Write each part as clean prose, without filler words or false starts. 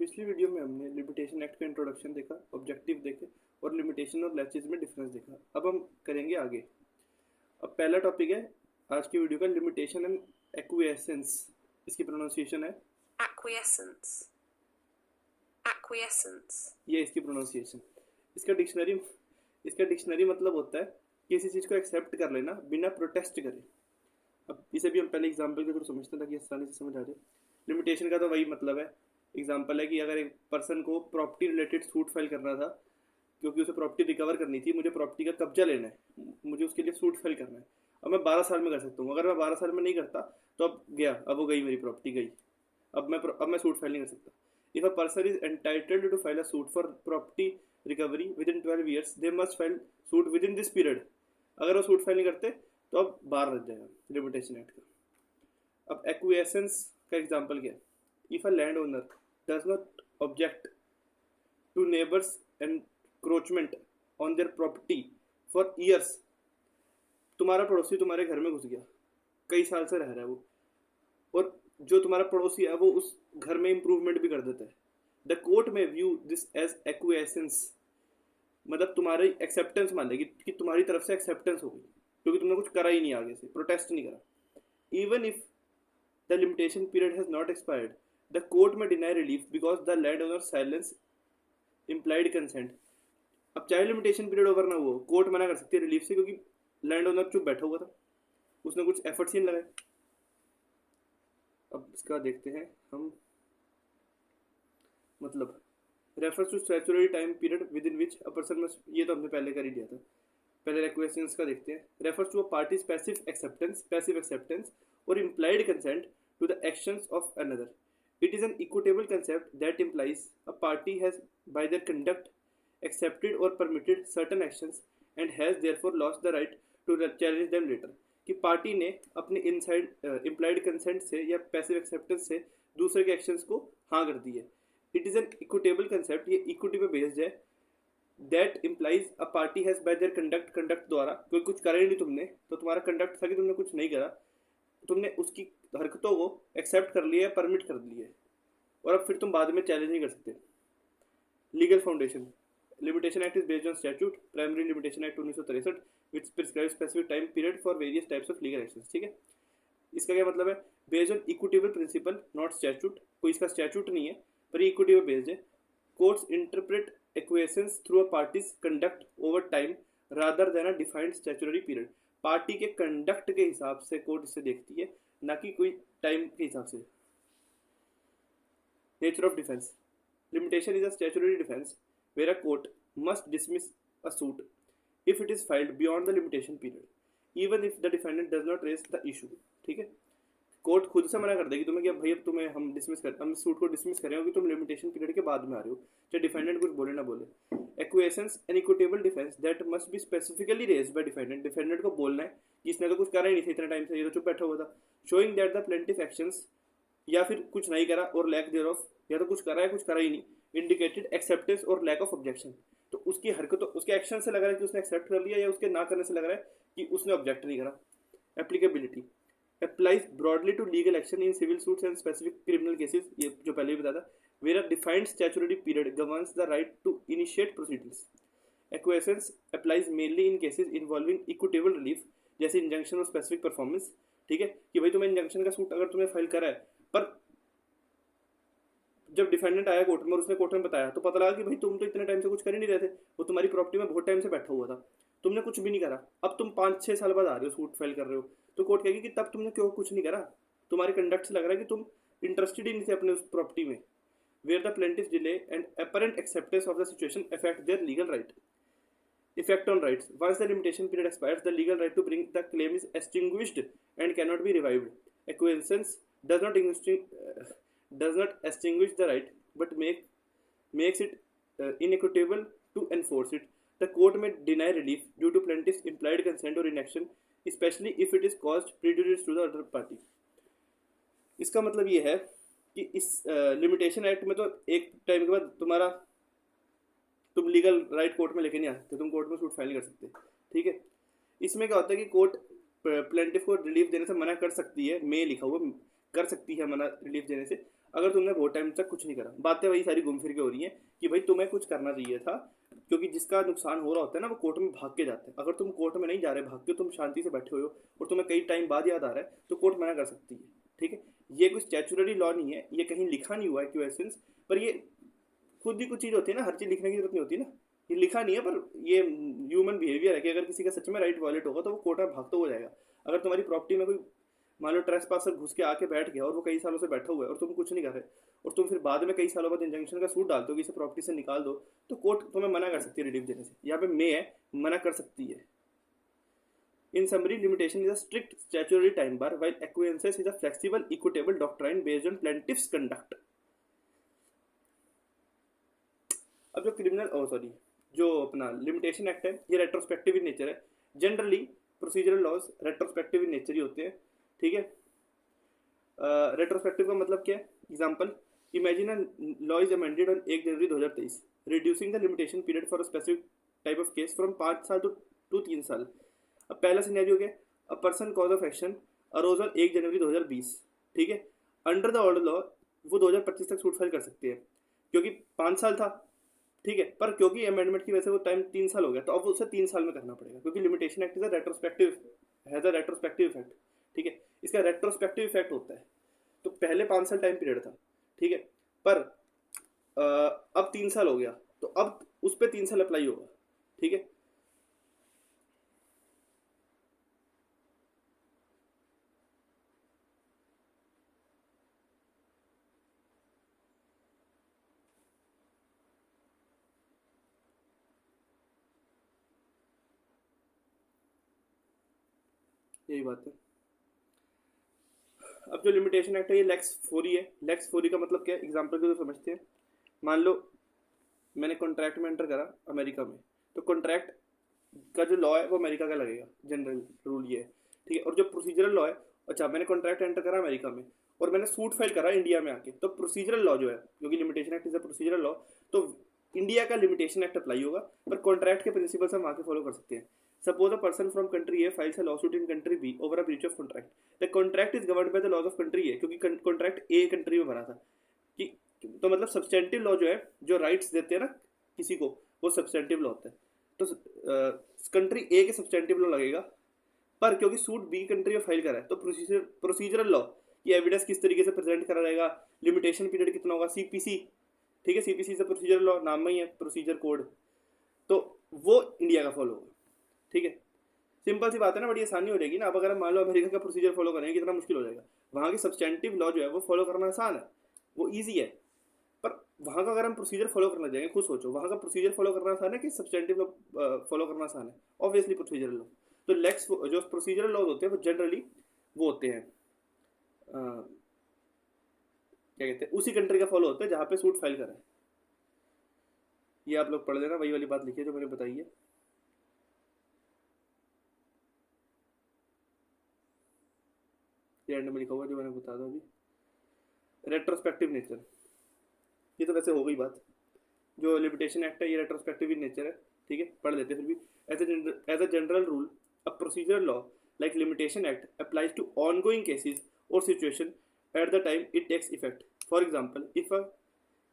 पिछली वीडियो में हमने लिमिटेशन एक्ट का इंट्रोडक्शन देखा, ऑब्जेक्टिव देखे और लिमिटेशन और लैचेज में डिफरेंस देखा। अब हम करेंगे आगे। अब पहला टॉपिक है आज की वीडियो का लिमिटेशन एंड एक्विएसेंस। इसकी प्रोनाउंसिएशन है Acquiescence. Acquiescence. ये इसकी प्रोनाउंसिएशन। इसका डिक्शनरी मतलब होता है किसी चीज़ को एक्सेप्ट कर लेना बिना प्रोटेस्ट करे। अब इसे भी हम पहले एग्जाम्पल के थ्रू समझते हैं ताकि आसानी से समझ आ जाए। लिमिटेशन का तो वही मतलब है, एग्जाम्पल है कि अगर एक पर्सन को प्रॉपर्टी रिलेटेड सूट फाइल करना था क्योंकि उसे प्रॉपर्टी रिकवर करनी थी, मुझे प्रॉपर्टी का कब्जा लेना है, मुझे उसके लिए सूट फाइल करना है। अब मैं 12 साल में कर सकता हूँ। अगर मैं 12 साल में नहीं करता तो अब गया, अब वो गई, मेरी प्रॉपर्टी गई। अब मैं सूट फाइल नहीं कर सकता। If a person is entitled to file a suit for property recovery within 12 years they must file suit within this period. अगर वो सूट फाइल नहीं करते तो अब बाहर रह जाएगा लिमिटेशन एक्ट का। अब एक्विएसेंस का एग्जाम्पल क्या है? If a land owner does not object to neighbours encroachment on their property for years. तुम्हारा पड़ोसी तुम्हारे घर में घुस गया, कई साल से रह रहा है वो, और जो तुम्हारा पड़ोसी है वो उस घर में इंप्रूवमेंट भी कर देता है। द कोर्ट में व्यू दिस एज एक्विएसेंस, मतलब तुम्हारी एक्सेप्टेंस मानेगी कि तुम्हारी तरफ से एक्सेप्टेंस होगी क्योंकि तुमने कुछ करा ही नहीं, आगे से प्रोटेस्ट नहीं करा। Even if the limitation period has not expired the court में deny relief because the land owner silence implied consent. अब चाहे लिमिटेशन पीरियड ओवर ना हो, कोर्ट मना कर सकती है रिलीफ से क्योंकि लैंड ओनर चुप बैठा हुआ था, उसने कुछ एफर्ट्स ही नहीं लगाए। अब इसका देखते हैं हम, मतलब refers to statutory time period within which a person must, ये तो हमने पहले कर ही दिया था। पहले एक्विएसेंस का देखते हैं। Refers to a parties passive acceptance और implied consent to the actions of another. It is an equitable concept that implies a party has by their conduct accepted or permitted certain actions and has therefore lost the right to challenge them later। कि party ने अपने inside implied consent से या passive acceptance से दूसरे के actions को हाँ कर दी है। It is an equitable concept, ये इक्विटी पे बेस्ड है। That implies a party has bye there conduct द्वारा, कोई कुछ करा ही नहीं तुमने, तो तुम्हारा कंडक्ट था कि तुमने कुछ नहीं करा, तुमने उसकी हरकतों को एक्सेप्ट कर लिया है, परमिट कर लिया है, और अब फिर तुम बाद में चैलेंज नहीं कर सकते। Legal foundation. Limitation act is based on statute primary limitation act 1963 which prescribe specific time period for various types of legal actions. ठीक है, इसका क्या मतलब है? Based on equitable principle not statute, कोई इसका स्टैट्यूट नहीं है पर इक्विटेबल बेस्ड है। Courts interpret acquiescence through a parties conduct over time rather than a defined statutory period. Party के कंडक्ट के हिसाब से कोर्ट इसे देखती है, ना कि कोई टाइम के हिसाब से। Nature of defense. Limitation is a statutory defense where a court must dismiss a suit if it is filed beyond the limitation period, even if the defendant does not raise the issue। ठीक है, court खुद से मना कर देगी तुम्हें कि भाई अब तुम्हें हम सूट को डिसमिस करें क्योंकि तुम लिमिटेशन पीरियड के बाद में आ रहे हो, चाहे डिफेंडेंट कुछ बोले ना बोले। Acquiescence an equitable defence that must be specifically raised by defendant. Defendant को बोलना है कि इसने तो कुछ करा ही नहीं था इतने टाइम से, ये तो चुप बैठा हुआ था। Showing that the plaintiff actions, या फिर कुछ नहीं करा और लैक देयर ऑफ, या तो कुछ करा है कुछ करा ही नहीं, इंडिकेटेड एक्सेप्टेंस और लैक ऑफ ऑब्जेक्शन। तो उसकी हरकत, उसके एक्शन से लग रहा है कि उसने एक्सेप्ट कर लिया, या उसके ना करने से लग रहा है कि उसने ऑब्जेक्ट नहीं करा। Applicability applies broadly to legal action in civil suits and specific criminal cases, ये जो पहले भी बताया था, where a defined statutory period governs the right to initiate proceedings। Acquiescence applies mainly in cases involving equitable relief, जैसे injunction और specific performance. ठीक है, कि भाई तुम्हें इंजंक्शन का सूट अगर तुम्हें फाइल करा है, पर जब डिफेंडेंट आया कोर्ट में और उसने कोर्ट में बताया तो पता लगा कि भाई तुम तो इतने टाइम से कुछ कर ही नहीं रहे थे, वो तुम्हारी प्रॉपर्टी में बहुत टाइम से बैठा हुआ था, तुमने कुछ भी नहीं करा, अब तुम 5-6 साल बाद आ रहे हो सूट फाइल कर रहे हो, तो कोर्ट कहेगी कि तब तुमने क्यों कुछ नहीं करा, तुम्हारे कंडक्ट से लग रहा है कि तुम इंटरेस्टेड ही नहीं थे अपने उस प्रॉपर्टी में। Where the plaintiff delay and apparent acceptance of the situation affect their legal right. Effect on rights. Once the limitation period expires, the legal right to bring the claim is extinguished and cannot be revived. Acquiescence does not extinguish the right, but makes it inequitable to enforce it. The court may deny relief due to plaintiff's implied consent or inaction, especially if it is caused prejudice to the other party। इसका मतलब ये है कि इस limitation act में तो एक time के बाद तुम लीगल राइट कोर्ट में लेके नहीं आ सकते, तुम कोर्ट में सूट फाइल नहीं कर सकते। ठीक है, इसमें क्या होता है कि कोर्ट प्लेंटिफ को रिलीफ देने से मना कर सकती है, में लिखा हुआ कर सकती है मना रिलीफ देने से, अगर तुमने वो टाइम तक कुछ नहीं करा। बातें वही सारी घूम फिर के हो रही हैं कि भाई तुम्हें कुछ करना चाहिए था, क्योंकि जिसका नुकसान हो रहा होता है ना वो कोर्ट में भाग के जाते हैं। अगर तुम कोर्ट में नहीं जा रहे भाग के, तुम शांति से बैठे हुए हो और तुम्हें कई टाइम बाद याद आ रहा है, तो कोर्ट मना कर सकती है। ठीक है, ये कोई स्टैचुटरी लॉ नहीं है, ये कहीं लिखा नहीं हुआ है क्वेश्चंस, पर ये खुद ही कुछ चीज़ होती है ना, हर चीज़ लिखने की जरूरत नहीं होती ना। ये लिखा नहीं है, पर ये ह्यूमन बिहेवियर है कि अगर किसी का सच में राइट वायलेट होगा तो वो कोर्ट में भागता हो जाएगा। अगर तुम्हारी प्रॉपर्टी में कोई मान लो ट्रेसपासर घुस के आके बैठ गया और वो कई सालों से बैठा हुआ है और तुम कुछ नहीं कर रहे, और तुम फिर बाद में कई सालों बाद इंजंक्शन का सूट डालते हो कि इसे प्रॉपर्टी से निकाल दो, तो कोर्ट तुम्हें मना कर सकती है रिलीफ देने से। यहाँ पे मे है, मना कर सकती है। In summary, limitation is a strict statutory time bar, while acquiescence is a flexible, equitable doctrine based on plaintiff's conduct. अब जो जो अपना लिमिटेशन एक्ट है, ये रेट्रोस्पेक्टिव इन नेचर है। Generally procedural laws retrospective in nature ही होते हैं। ठीक है, रेट्रोस्पेक्टिव का मतलब क्या है? Example, imagine a law is amended on 1 January 2023, reducing the limitation period for a specific type of case from 5 साल टू 3 साल। अब पहला सिनेरियो क्या है? A person cause of action arose on 1 January 2020। ठीक है, अंडर द ओल्ड लॉ वो 2025 तक सूट फाइल कर सकते हैं, क्योंकि 5 साल था। ठीक है, पर क्योंकि अमेंडमेंट की वजह से वो टाइम 3 साल हो गया, तो अब उसे 3 साल में करना पड़ेगा, क्योंकि limitation act is a retrospective, has a retrospective effect. ठीक है, इसका रेट्रोस्पेक्टिव इफेक्ट होता है। तो पहले 5 साल टाइम पीरियड था, ठीक है, पर अब 3 साल हो गया, तो अब उस पर 3 साल अप्लाई होगा। ठीक है, यही बात है। अब जो लिमिटेशन एक्ट है ये लेक्स फोरी है। लेक्स फोरी का मतलब क्या है? एग्जाम्पल के तो समझते हैं। मान लो मैंने कॉन्ट्रैक्ट में एंटर करा अमेरिका में, तो कॉन्ट्रैक्ट का जो लॉ है वो अमेरिका का लगेगा, जनरल रूल ये है। ठीक है, और जो प्रोसीजरल लॉ है, अच्छा मैंने कॉन्ट्रैक्ट एंटर करा अमेरिका में और मैंने सूट फाइल करा इंडिया में आके, तो प्रोसीजरल लॉ जो है, क्योंकि limitation act is a procedural law, तो इंडिया का लिमिटेशन एक्ट अप्लाई होगा, पर कॉन्ट्रैक्ट के प्रिंसिपल्स हम वहाँ के फॉलो कर सकते हैं। Suppose a person from country A files a lawsuit in country B over a breach of contract. The contract is governed by the laws of country A, क्योंकि कॉन्ट्रैक्ट ए कंट्री में बना था कि, तो मतलब सब्सटेंटिव लॉ जो है, जो राइट्स देते हैं ना किसी को, वो सब्सटेंटिव लॉ होता है। तो कंट्री ए के सब्सटेंटिव लॉ लगेगा, पर क्योंकि सूट बी कंट्री में फाइल करा है, तो प्रोसीजरल लॉ कि एविडेंस किस तरीके से प्रेजेंट करा रहेगा, लिमिटेशन पीरियड कितना होगा, सीपीसी। ठीक है, सीपीसी से प्रोसीजरल लॉ नाम में ही है, प्रोसीजर कोड, तो वो इंडिया का फॉलो होगा। ठीक है, सिंपल सी बात है ना, बड़ी आसानी हो जाएगी ना। अब अगर हम मान लो अमेरिका का प्रोसीजर फॉलो करेंगे, कितना मुश्किल हो जाएगा। वहाँ की सब्सटेंटिव लॉ जो है वो फॉलो करना आसान है, वो ईजी है, पर वहाँ का अगर हम प्रोसीजर फॉलो करना जाएंगे, खुद सोचो, वहाँ का प्रोसीजर फॉलो करना आसान है कि सब्सटेंटिव लॉ फॉलो करना आसान है? Obviously procedural law. तो लेक्स जो प्रोसीजरल लॉज होते हैं वो जनरली वो होते हैं क्या कहते हैं, उसी कंट्री का फॉलो होता है जहाँ पे सूट फाइल करा है। ये आप लोग पढ़ लेना, वही वाली बात लिखी है जो मैंने बताई है। एंड में लिखा हुआ जो मैंने बता दो अभी। रेट्रोस्पेक्टिव नेचर, ये तो वैसे हो गई बात। जो लिमिटेशन एक्ट है ये रेट्रोस्पेक्टिव इन नेचर है। ठीक है, पढ़ लेते फिर भी। As a general rule, a procedural law like limitation act applies to ongoing cases और situation at the time it takes effect. For example, if a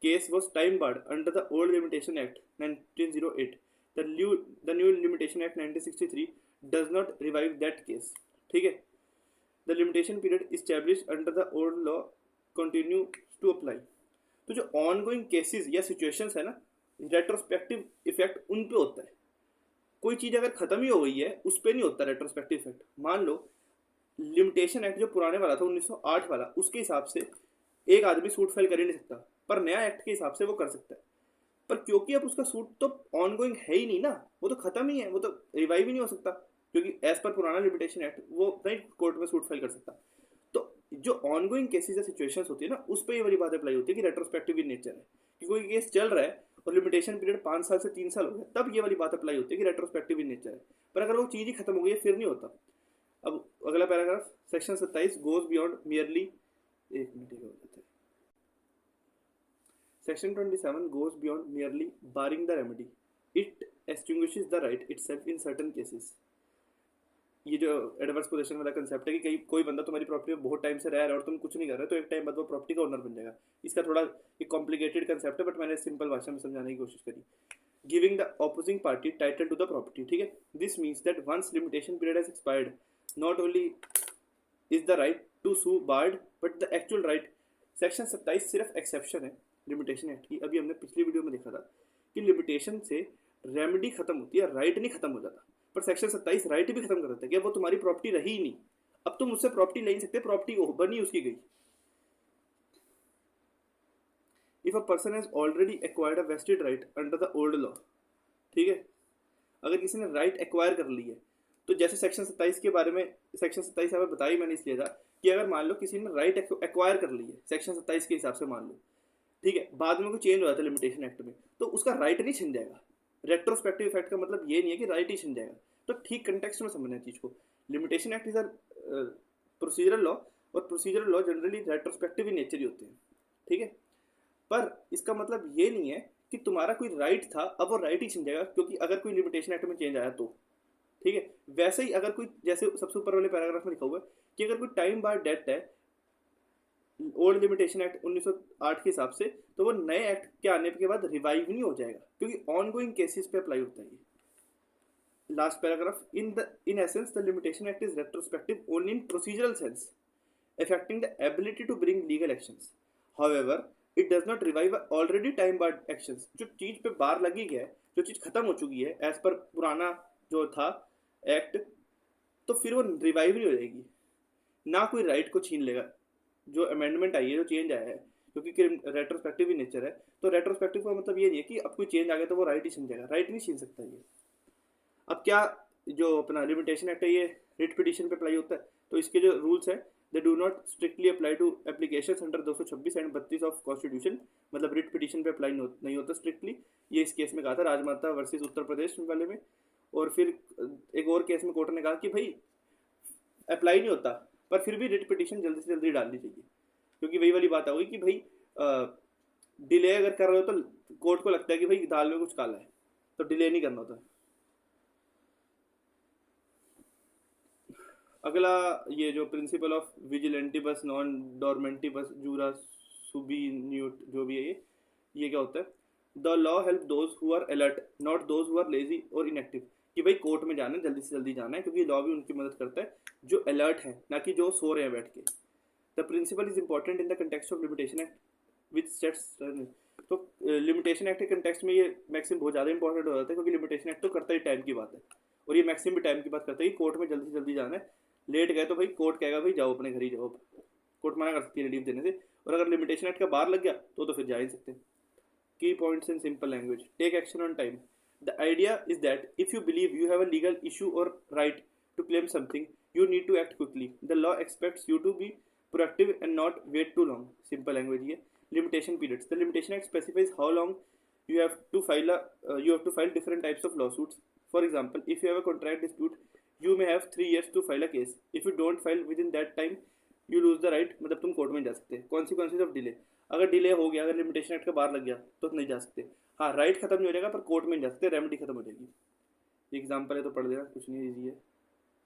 case was time barred under the old limitation act 1908, the new limitation act 1963 does not revive that case. ठीक है, the limitation period established under the old law continues to apply. तो जो ongoing cases या situations है ना, retrospective effect उन पे होता है। कोई चीज़ अगर ख़त्म ही हो गई है उस पर नहीं होता retrospective effect। मान लो लिमिटेशन एक्ट जो पुराने वाला था 1908 वाला, उसके हिसाब से एक आदमी सूट फाइल कर ही नहीं सकता, पर नया एक्ट के हिसाब से वो कर सकता है। पर क्योंकि अब उसका सूट तो ऑनगोइंग है ही नहीं ना, वो तो खत्म ही है, वो तो रिवाइव ही नहीं हो सकता, क्योंकि एज पर पुराना लिमिटेशन एक्ट वो नहीं कोर्ट में सूट फाइल कर सकता। तो जो ऑनगोइंग केसेस या सिचुएशंस होती है ना, उस पर ये वाली बात अप्लाई होती है कि रेट्रोस्पेक्टिव इन नेचर है, कि कोई केस चल रहा है और लिमिटेशन पीरियड 5 साल से 3 साल हो गया, तब ये वाली बात अप्लाई होती है कि रेट्रोस्पेक्टिव इन नेचर है। पर अगर वो चीज़ ही खत्म हो गई है फिर नहीं होता। अब अगला paragraph, section 27 goes beyond merely, एक मिनट हो जाता है। Section 27 goes beyond merely barring the remedy. It extinguishes the right itself in certain cases. ये जो एडवर्स पोजीशन वाला कंसेप्ट है कि कहीं कोई बंदा तुम्हारी प्रॉपर्टी में बहुत टाइम से रह रहा है और तुम कुछ नहीं कर रहे तो एक टाइम बाद वो प्रॉपर्टी का ओनर बन जाएगा। इसका थोड़ा एक कॉम्प्लिकेटेड कंसेप्ट है, बट मैंने सिंपल भाषा में समझाने की कोशिश करी। Giving the opposing party title to the property, ठीक है। This means that once limitation period has expired, not only is the right to sue barred but the actual right. Section 27 सिर्फ एक्सेप्शन है लिमिटेशन एक्ट की। अभी हमने पिछली video में देखा था कि लिमिटेशन से रेमेडी खत्म होती है, राइट नहीं खत्म हो जाता। पर सेक्शन 27 राइट भी खत्म कर देता है कि अब वो तुम्हारी प्रॉपर्टी रही ही नहीं, अब तुम उससे प्रॉपर्टी ले नहीं सकते, प्रॉपर्टी बनी उसकी गई। If a person has already acquired a vested right under the old law, ठीक है, अगर किसी ने राइट एक्वायर कर ली है तो जैसे सेक्शन 27 के बारे में, सेक्शन 27 हमें बताई मैंने इसलिए था कि अगर मान लो किसी ने राइट एक्वायर कर ली है सेक्शन 27 के हिसाब से मान लो, ठीक है, बाद में कोई चेंज हो जाता है लिमिटेशन एक्ट में, तो उसका राइट नहीं छिन जाएगा। रेट्रोस्पेक्टिव इफेक्ट का मतलब ये नहीं है कि राइट ही छिन जाएगा। तो ठीक कंटेक्स्ट में समझना है चीज़ को। Limitation act is a procedural law, और procedural law generally retrospective in nature ही होते हैं, ठीक है। पर इसका मतलब ये नहीं है कि तुम्हारा कोई राइट था अब वो राइट ही छिन जाएगा, क्योंकि अगर कोई लिमिटेशन एक्ट में चेंज आया तो, ठीक है। वैसे ही अगर कोई, जैसे सबसे ऊपर वाले पैराग्राफ में लिखा हुआ है कि अगर कोई टाइम बार डेट है ओल्ड लिमिटेशन एक्ट 1908 के हिसाब से, तो वो नए एक्ट के आने के बाद रिवाइव नहीं हो जाएगा, क्योंकि ऑन गोइंग केसेस पे अप्लाई होता है ये। Last paragraph, in essence the limitation act is retrospective only in procedural sense, affecting the ability to bring legal actions. However, it does not revive already time barred actions. जो चीज पे बार लगी है, जो चीज खत्म हो चुकी है एज पर पुराना जो था एक्ट, तो फिर वो रिवाइव नहीं हो जाएगी, ना कोई राइट को छीन लेगा। जो अमेंडमेंट आई है, जो चेंज आया है, क्योंकि रेट्रोस्पेक्टिव ही नेचर है, तो रेट्रोस्पेक्टिव का मतलब ये नहीं है कि अब कोई चेंज आ गया तो वो राइट ही छीन जाएगा, राइट नहीं छीन सकता ये। अब क्या जो अपना लिमिटेशन एक्ट है ये रिट पिटीशन पे अप्लाई होता है, तो इसके जो रूल्स है they do not strictly apply to applications under 226 and 32 of constitution. मतलब रिट पिटीशन पे अप्लाई नहीं होता स्ट्रिक्टली। ये इस केस में कहा था राजमाता वर्सेस उत्तर प्रदेश वाले में। और फिर एक और केस में कोर्ट ने कहा कि भाई अप्लाई नहीं होता, पर फिर भी रिट पिटीशन जल्दी से जल्दी डालनी चाहिए, क्योंकि वही वाली बात आ गई कि भाई डिले अगर कर रहे हो तो कोर्ट को लगता है कि भाई दाल में कुछ काला है, तो डिले नहीं करना होता। अगला ये जो principle of vigilantibus non dormientibus jura subveniunt जो भी है ये क्या होता है? The law help those who are alert not those who are lazy और इनएक्टिव। कि भाई कोर्ट में जाना है, जल्दी से जल्दी जाना है, क्योंकि लॉ भी उनकी मदद करता है जो अलर्ट है, ना कि जो सो रहे हैं बैठ के। The principle is important in the context of limitation act which sets. तो लिमिटेशन एक्ट के कंटेक्स्ट में ये मैक्सिमम बहुत ज़्यादा इंपॉर्टेंट हो जाता है, क्योंकि लिमिटेशन एक्ट तो करता ही टाइम की बात है, और ये मैक्सिमम भी टाइम की बात करता है कि कोर्ट में जल्दी से जल्दी जाना है। लेट गए तो भाई कोर्ट कहेगा भाई जाओ अपने घर ही जाओ, कोर्ट मना कर सकती है लीव देने से। और अगर लिमिटेशन एक्ट का बाहर लग गया तो फिर जा ही सकते। Key points in simple language, take action on time. The idea is that if you believe you have a legal issue और right to claim something, you need to act quickly. The law expects you to be proactive and not wait too long. Simple language here. Limitation periods. The limitation act specifies how long you have to file different types of lawsuits. For example, if you have a contract dispute, you may have 3 years to file a case. If you don't file within that time, you lose the right. मतलब तुम court में जा सकते हैं। Consequences of delay. अगर delay हो गया, अगर लिमिटेशन एक्ट का बाहर लग गया तो नहीं जा सकते। हाँ, राइट खत्म नहीं हो जाएगा, पर कोर्ट में नहीं जा सकते, रेमेडी खत्म हो जाएगी। एग्जाम्पल है तो पढ़ लेना, कुछ नहीं, ईजी है।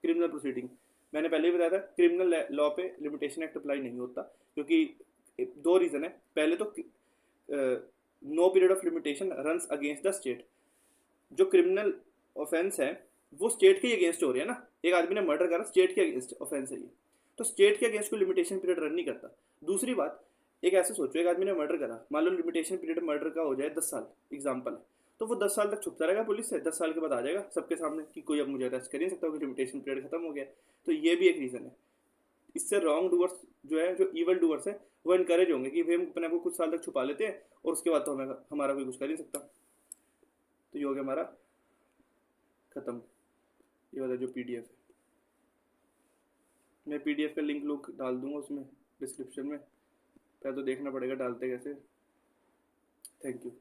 क्रिमिनल प्रोसीडिंग, मैंने पहले ही बताया था क्रिमिनल लॉ पे लिमिटेशन एक्ट अप्लाई नहीं होता, क्योंकि 2 रीज़न है। पहले तो no period of limitation runs against the state. जो क्रिमिनल ऑफेंस है वो स्टेट के अगेंस्ट हो रही है ना, एक आदमी ने मर्डर करा, स्टेट के अगेंस्ट ऑफेंस है ये, तो स्टेट के अगेंस्ट कोई लिमिटेशन पीरियड रन नहीं करता। दूसरी बात, एक ऐसे सोचो, एक आदमी ने मर्डर करा, मान लो लिमिटेशन पीरियड मर्डर का हो जाए 10 साल, एग्जाम्पल है, तो वो 10 साल तक छुपता रहेगा पुलिस से, 10 साल के बाद आ जाएगा सबके सामने कि कोई अब मुझे अरेस्ट कर नहीं सकता, क्योंकि लिमिटेशन पीरियड खत्म हो गया। तो ये भी एक रीज़न है। इससे रॉन्ग डूअर्स जो है, जो ईवल डूअर्स है, वो इनकरेज होंगे कि भाई हम अपने को कुछ साल तक छुपा लेते हैं और उसके बाद तो हमें हमारा कोई कुछ कर नहीं सकता। तो ये हो गया हमारा खत्म, ये वाला जो PDF है। मैं PDF का लिंक डाल दूंगा उसमें डिस्क्रिप्शन में, पहले तो देखना पड़ेगा डालते कैसे। Thank you.